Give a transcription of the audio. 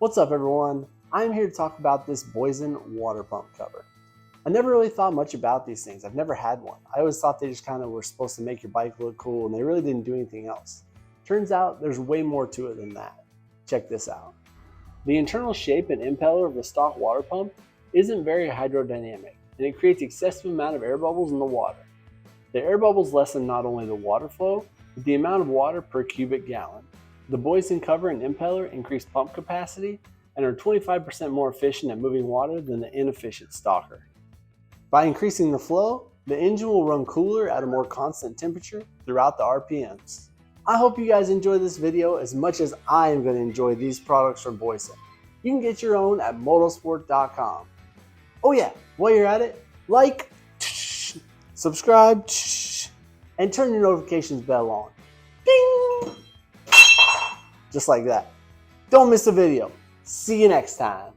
What's up everyone? I'm here to talk about this Boyesen water pump cover. I never really thought much about these things. I've never had one. I always thought they just kind of were supposed to make your bike look cool and they really didn't do anything else. Turns out there's way more to it than that. Check this out. The internal shape and impeller of the stock water pump isn't very hydrodynamic and it creates excessive amount of air bubbles in the water. The air bubbles lessen not only the water flow, but the amount of water per cubic gallon. The Boyesen cover and impeller increase pump capacity and are 25% more efficient at moving water than the inefficient stalker. By increasing the flow, the engine will run cooler at a more constant temperature throughout the RPMs. I hope you guys enjoy this video as much as I am going to enjoy these products from Boyesen. You can get your own at MotoSport.com. Oh yeah, while you're at it, like, subscribe, and turn your notifications bell on. Ding! Just like that. Don't miss a video. See you next time.